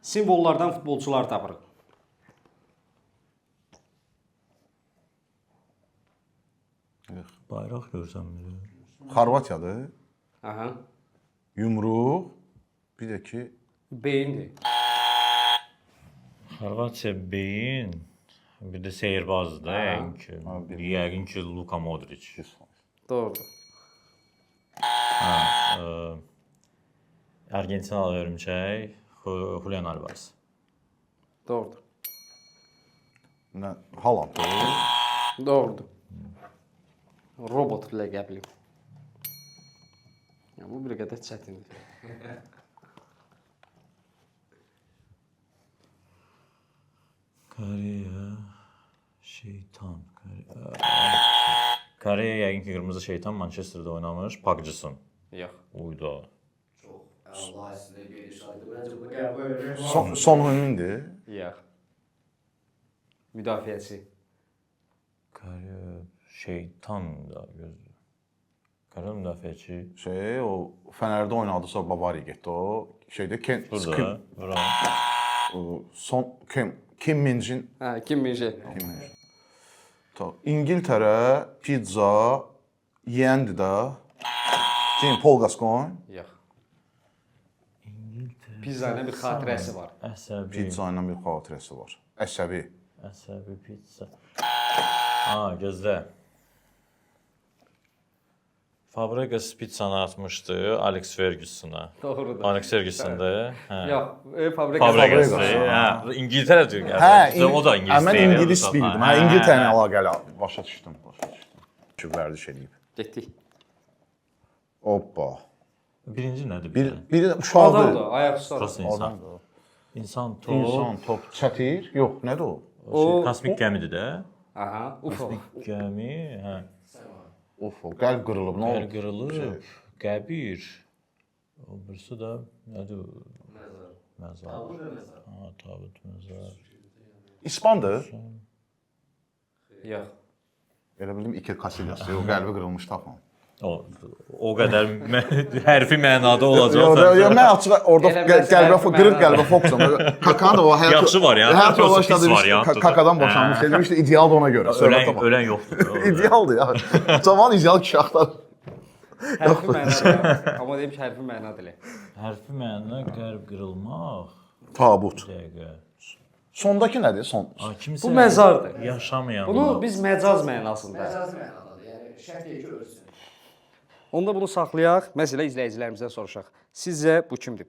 Simvollardan futbolçular tapırıq. Bayraq görsəm bilir. Xorvatiyadır. Aha. Yumruq. Bir də ki, Beyindir. Xorvatiya beyin, bir də seyirbazdır da yəqin ki. Abi. Yəqin ki Luka Modric. Doğrudur. Argentinalı hörümçək Julian Alvarez. Doğrudur. nə Haalanddır. Doğrudur. Robot ləqəbli. Ya, bu bir qədər çətindir. Koreya şeytan. Koreya yəqin ki qırmızı şeytan Manchesterdə oynamış. Park Ji-sung. Yox. Uydu. Allah sizə bir işarədir. Məncə bu qəbul edir. Son Heung-mindir. Yox. Müdafiəçi. Koreya şeytan da gözlü. Koreya müdafiəçi. O Fənərdə oynadısa Bavariya getdi o. Şeydə Burada. Bura. son Kim Min-jin. Hə, Kim Min-ji. İngiltərə pizza yeyəndi də. Paul Gascoigne. Yox. Pizza ilə bir xatirəsi var. Əsəbi. Pizza ilə bir xatirəsi var. Əsəbi. Əsəbi pizza. Gözlə. Fabregas pizzanı atmışdı Alex Ferguson'a. Doğrudur. Alex Ferguson'da. Yox, Fabregas. Fabregas'ı. İngiltərə diyor gəlir. O da İngiliz Mən deyil. İngilis bildim. İngiltərə ilə əlaqəli. Başa düşdüm. Ki, vərdiş edib. Getdik. Hoppa. Birinci nədir? Biri də uşaqdır. Adamdır, ayaq tutar. Prosta insan. Adamdır. İnsan top. İnsan, top, çətir. Yox, nədir o? O Kosmik gəmidir də. Aha, UFO. Gəmi, hə. UFO, qəlb qırılıb, nə Yer oldu? qırılıb, qəbir. O birisi də nədir? Məzar. Tabut və məzar. Tabut, məzar. İspandır. Yox. Elə bildim Iker Casillas. O qəlbi qırılmış tapam. O qədər hərfi mənada olacaq. Yox, mən açıq orada qırıq qəlbə fokusum. Kakan da o həyat Yaxşı var ya. Həyat Pis yoldaşladı. var ya. Kakadan boşanmış dedim işte idealdır ona görə. Ölən yoxdur. İdealdır ya. Cavan ideal kişi axtar. Hərfi məna. Amma deyim ki, hərfi məna deyil. Hərfi məna qəlb qırılmaq. Tabut. Dəqiqə. Sondakı nədir? Son. Kimsə Bu məzardır. Yaşamayan. Bunu biz məcaz mənasında. Məcazi mənadadır. Yəni şək deyil ki, ölsün. Onda bunu saxlayaq, məsələ izləyicilərimizdən soruşaq. Sizcə bu kimdir?